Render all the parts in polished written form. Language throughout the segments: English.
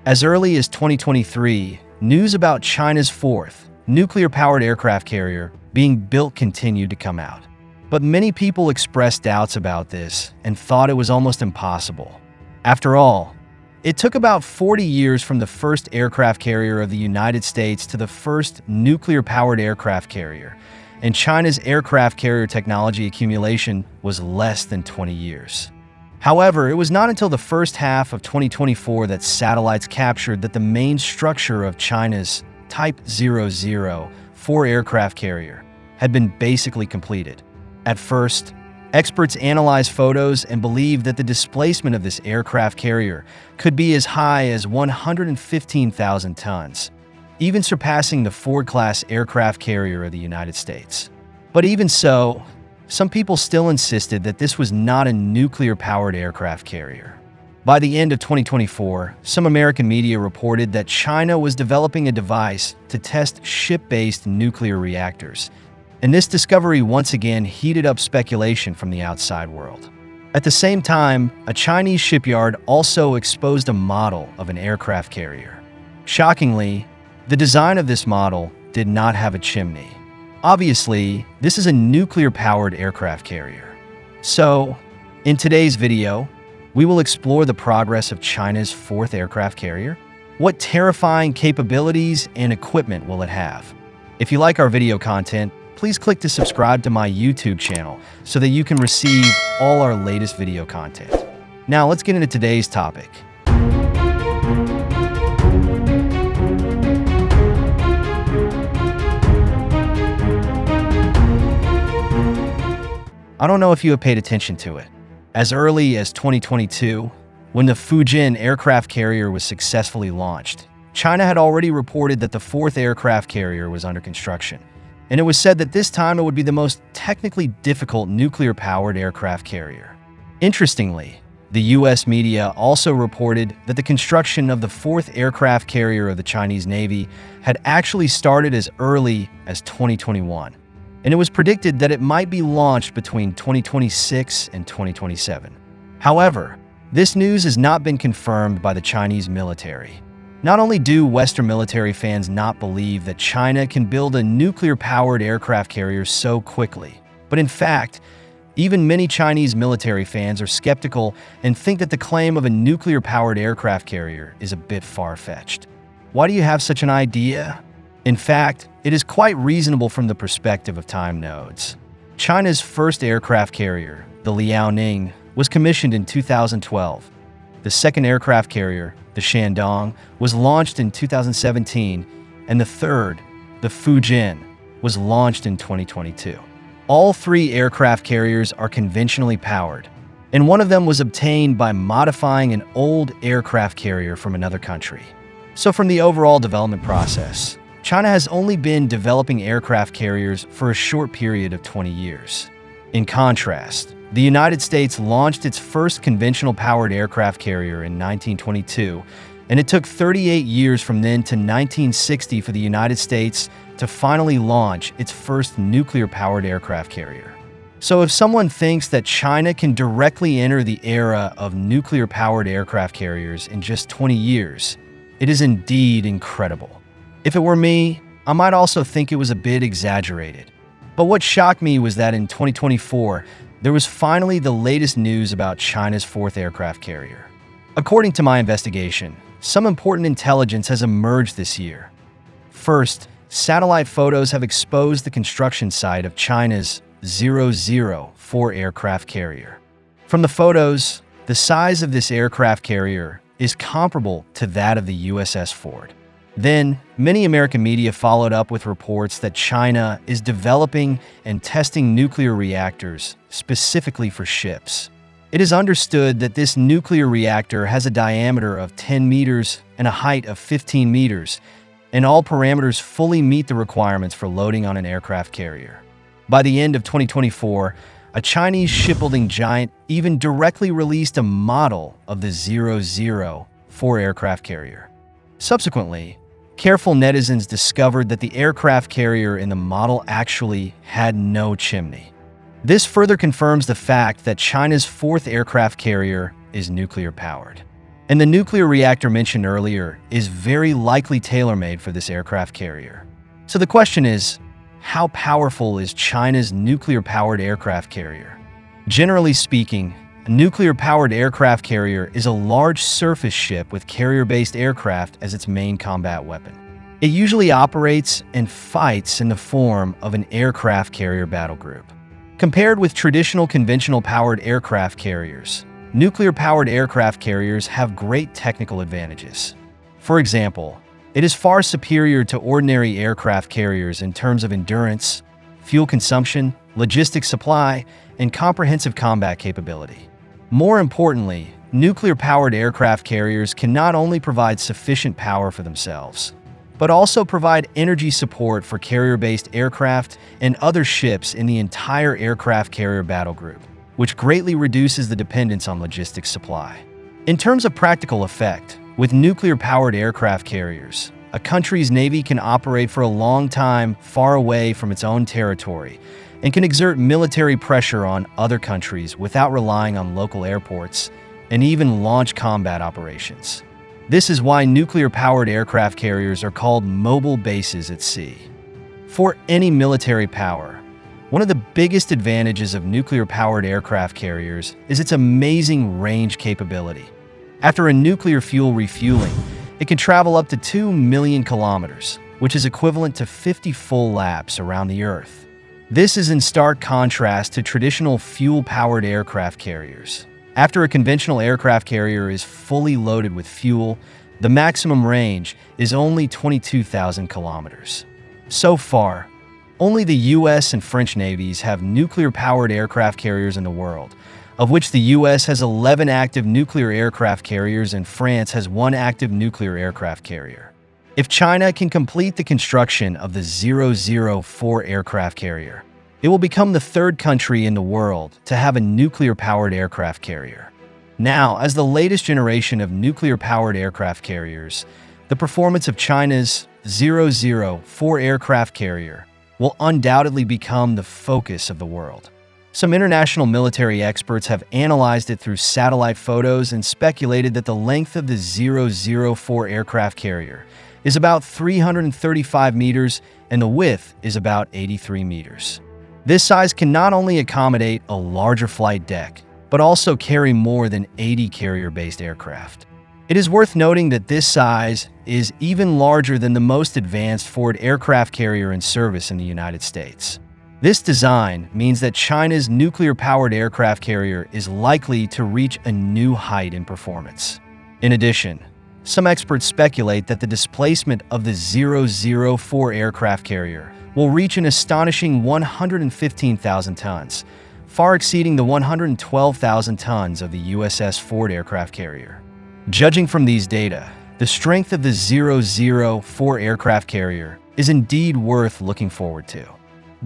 As early as 2023, news about China's fourth nuclear-powered aircraft carrier being built continued to come out. But many people expressed doubts about this and thought it was almost impossible. After all, it took about 40 years from the first aircraft carrier of the United States to the first nuclear-powered aircraft carrier, and China's aircraft carrier technology accumulation was less than 20 years. However, it was not until the first half of 2024 that satellites captured that the main structure of China's Type 004 aircraft carrier had been basically completed. At first, experts analyzed photos and believed that the displacement of this aircraft carrier could be as high as 115,000 tons, even surpassing the Ford-class aircraft carrier of the United States. But even so, some people still insisted that this was not a nuclear-powered aircraft carrier. By the end of 2024, some American media reported that China was developing a device to test ship-based nuclear reactors, and this discovery once again heated up speculation from the outside world. At the same time, a Chinese shipyard also exposed a model of an aircraft carrier. Shockingly, the design of this model did not have a chimney. Obviously, this is a nuclear-powered aircraft carrier. So, in today's video, we will explore the progress of China's fourth aircraft carrier. What terrifying capabilities and equipment will it have? If you like our video content, please click to subscribe to my YouTube channel so that you can receive all our latest video content. Now let's get into today's topic. I don't know if you have paid attention to it. As early as 2022, when the Fujian aircraft carrier was successfully launched, China had already reported that the fourth aircraft carrier was under construction, and it was said that this time it would be the most technically difficult nuclear-powered aircraft carrier. Interestingly, the US media also reported that the construction of the fourth aircraft carrier of the Chinese Navy had actually started as early as 2021. And it was predicted that it might be launched between 2026 and 2027. However, this news has not been confirmed by the Chinese military. Not only do Western military fans not believe that China can build a nuclear-powered aircraft carrier so quickly, but in fact, even many Chinese military fans are skeptical and think that the claim of a nuclear-powered aircraft carrier is a bit far-fetched. Why do you have such an idea? In fact, it is quite reasonable from the perspective of time nodes. China's first aircraft carrier, the Liaoning, was commissioned in 2012. The second aircraft carrier, the Shandong, was launched in 2017, and the third, the Fujian, was launched in 2022. All three aircraft carriers are conventionally powered, and one of them was obtained by modifying an old aircraft carrier from another country. So from the overall development process, China has only been developing aircraft carriers for a short period of 20 years. In contrast, the United States launched its first conventional powered aircraft carrier in 1922, and it took 38 years from then to 1960 for the United States to finally launch its first nuclear-powered aircraft carrier. So if someone thinks that China can directly enter the era of nuclear-powered aircraft carriers in just 20 years, it is indeed incredible. If it were me, I might also think it was a bit exaggerated. But what shocked me was that in 2024, there was finally the latest news about China's fourth aircraft carrier. According to my investigation, some important intelligence has emerged this year. First, satellite photos have exposed the construction site of China's 004 aircraft carrier. From the photos, the size of this aircraft carrier is comparable to that of the USS Ford. Then, many American media followed up with reports that China is developing and testing nuclear reactors specifically for ships. It is understood that this nuclear reactor has a diameter of 10 meters and a height of 15 meters, and all parameters fully meet the requirements for loading on an aircraft carrier. By the end of 2024, a Chinese shipbuilding giant even directly released a model of the 004 aircraft carrier. Subsequently, careful netizens discovered that the aircraft carrier in the model actually had no chimney. This further confirms the fact that China's fourth aircraft carrier is nuclear-powered. And the nuclear reactor mentioned earlier is very likely tailor-made for this aircraft carrier. So the question is, how powerful is China's nuclear-powered aircraft carrier? Generally speaking, a nuclear-powered aircraft carrier is a large surface ship with carrier-based aircraft as its main combat weapon. It usually operates and fights in the form of an aircraft carrier battle group. Compared with traditional conventional powered aircraft carriers, nuclear-powered aircraft carriers have great technical advantages. For example, it is far superior to ordinary aircraft carriers in terms of endurance, fuel consumption, logistics supply, and comprehensive combat capability. More importantly, nuclear-powered aircraft carriers can not only provide sufficient power for themselves, but also provide energy support for carrier-based aircraft and other ships in the entire aircraft carrier battle group, which greatly reduces the dependence on logistics supply. In terms of practical effect, with nuclear-powered aircraft carriers, a country's navy can operate for a long time far away from its own territory and can exert military pressure on other countries without relying on local airports and even launch combat operations. This is why nuclear-powered aircraft carriers are called mobile bases at sea. For any military power, one of the biggest advantages of nuclear-powered aircraft carriers is its amazing range capability. After a nuclear fuel refueling, it can travel up to 2 million kilometers, which is equivalent to 50 full laps around the Earth. This is in stark contrast to traditional fuel-powered aircraft carriers. After a conventional aircraft carrier is fully loaded with fuel, the maximum range is only 22,000 kilometers. So far, only the US and French navies have nuclear-powered aircraft carriers in the world, of which the US has 11 active nuclear aircraft carriers and France has 1 active nuclear aircraft carrier. If China can complete the construction of the 004 aircraft carrier, it will become the 3rd country in the world to have a nuclear-powered aircraft carrier. Now, as the latest generation of nuclear-powered aircraft carriers, the performance of China's 004 aircraft carrier will undoubtedly become the focus of the world. Some international military experts have analyzed it through satellite photos and speculated that the length of the 004 aircraft carrier is about 335 meters and the width is about 83 meters. This size can not only accommodate a larger flight deck, but also carry more than 80 carrier-based aircraft. It is worth noting that this size is even larger than the most advanced Ford aircraft carrier in service in the United States. This design means that China's nuclear-powered aircraft carrier is likely to reach a new height in performance. In addition, some experts speculate that the displacement of the 004 aircraft carrier will reach an astonishing 115,000 tons, far exceeding the 112,000 tons of the USS Ford aircraft carrier. Judging from these data, the strength of the 004 aircraft carrier is indeed worth looking forward to.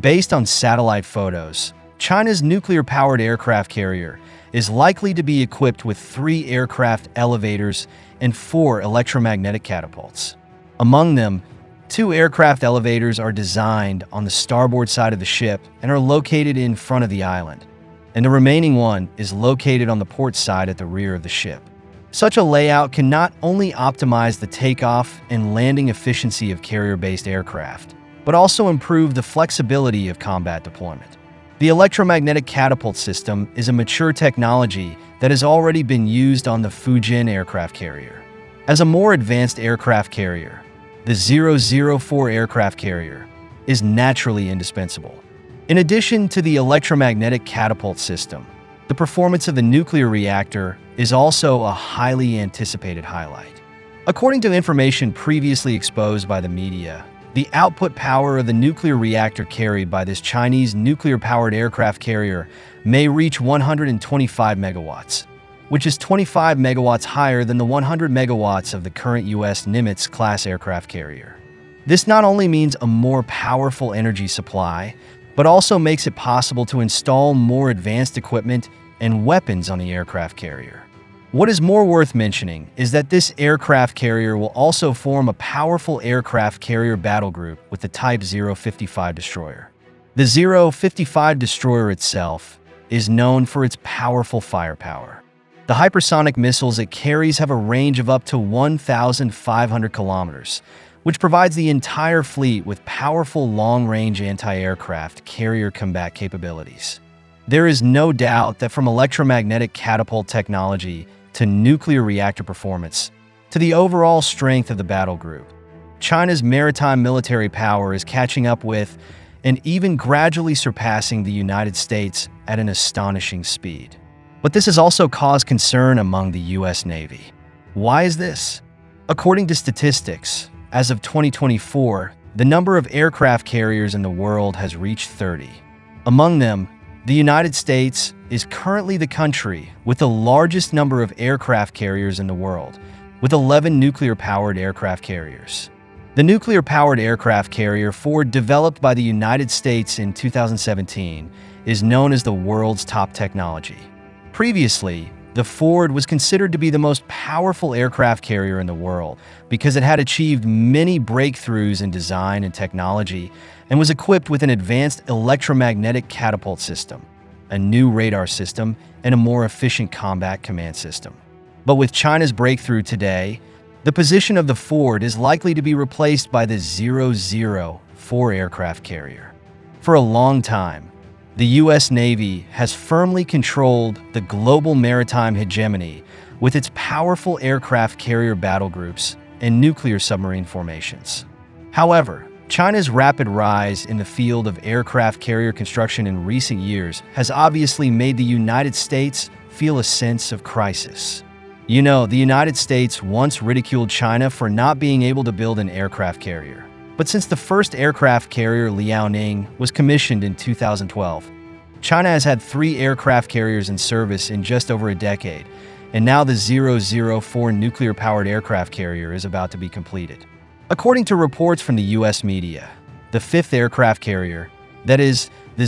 Based on satellite photos, China's nuclear-powered aircraft carrier is likely to be equipped with 3 aircraft elevators and 4 electromagnetic catapults. Among them, 2 aircraft elevators are designed on the starboard side of the ship and are located in front of the island, and the remaining one is located on the port side at the rear of the ship. Such a layout can not only optimize the takeoff and landing efficiency of carrier-based aircraft, but also improve the flexibility of combat deployment. The electromagnetic catapult system is a mature technology that has already been used on the Fujian aircraft carrier. As a more advanced aircraft carrier, the 004 aircraft carrier is naturally indispensable. In addition to the electromagnetic catapult system, the performance of the nuclear reactor is also a highly anticipated highlight. According to information previously exposed by the media, the output power of the nuclear reactor carried by this Chinese nuclear-powered aircraft carrier may reach 125 megawatts, which is 25 megawatts higher than the 100 megawatts of the current U.S. Nimitz-class aircraft carrier. This not only means a more powerful energy supply, but also makes it possible to install more advanced equipment and weapons on the aircraft carrier. What is more worth mentioning is that this aircraft carrier will also form a powerful aircraft carrier battle group with the Type 055 destroyer. The 055 destroyer itself is known for its powerful firepower. The hypersonic missiles it carries have a range of up to 1,500 kilometers, which provides the entire fleet with powerful long-range anti-aircraft carrier combat capabilities. There is no doubt that from electromagnetic catapult technology to nuclear reactor performance, to the overall strength of the battle group, China's maritime military power is catching up with and even gradually surpassing the United States at an astonishing speed. But this has also caused concern among the U.S. Navy. Why is this? According to statistics, as of 2024, the number of aircraft carriers in the world has reached 30. Among them, the United States is currently the country with the largest number of aircraft carriers in the world, with 11 nuclear-powered aircraft carriers. The nuclear-powered aircraft carrier Ford, developed by the United States in 2017, is known as the world's top technology. Previously, the Ford was considered to be the most powerful aircraft carrier in the world because it had achieved many breakthroughs in design and technology and was equipped with an advanced electromagnetic catapult system, a new radar system, and a more efficient combat command system. But with China's breakthrough today, the position of the Ford is likely to be replaced by the 004 aircraft carrier. For a long time, the U.S. Navy has firmly controlled the global maritime hegemony with its powerful aircraft carrier battle groups and nuclear submarine formations. However, China's rapid rise in the field of aircraft carrier construction in recent years has obviously made the United States feel a sense of crisis. You know, the United States once ridiculed China for not being able to build an aircraft carrier. But since the first aircraft carrier Liaoning was commissioned in 2012, China has had 3 aircraft carriers in service in just over a decade, and now the 004 nuclear-powered aircraft carrier is about to be completed. According to reports from the U.S. media, the 5th aircraft carrier, that is, the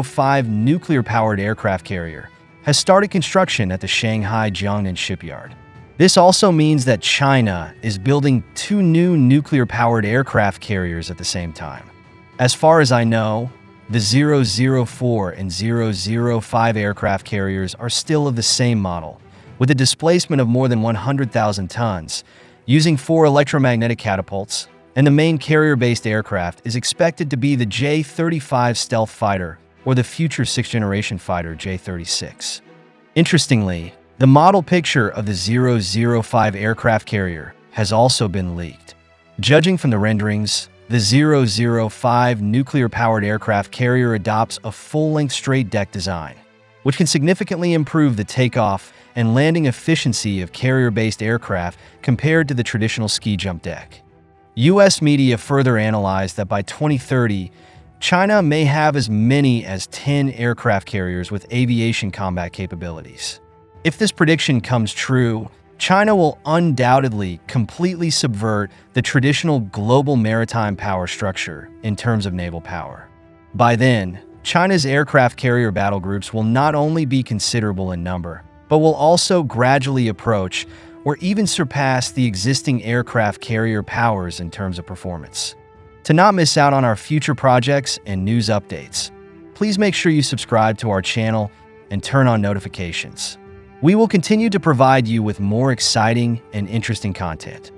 005 nuclear-powered aircraft carrier, has started construction at the Shanghai Jiangnan shipyard. This also means that China is building 2 new nuclear-powered aircraft carriers at the same time. As far as I know, the 004 and 005 aircraft carriers are still of the same model, with a displacement of more than 100,000 tons, using 4 electromagnetic catapults, and the main carrier-based aircraft is expected to be the J-35 stealth fighter or the future 6th-generation fighter J-36. Interestingly, the model picture of the 005 aircraft carrier has also been leaked. Judging from the renderings, the 005 nuclear-powered aircraft carrier adopts a full-length straight-deck design, which can significantly improve the takeoff and landing efficiency of carrier-based aircraft compared to the traditional ski-jump deck. U.S. media further analyzed that by 2030, China may have as many as 10 aircraft carriers with aviation combat capabilities. If this prediction comes true, China will undoubtedly completely subvert the traditional global maritime power structure in terms of naval power. By then, China's aircraft carrier battle groups will not only be considerable in number, but will also gradually approach or even surpass the existing aircraft carrier powers in terms of performance. To not miss out on our future projects and news updates, please make sure you subscribe to our channel and turn on notifications. We will continue to provide you with more exciting and interesting content.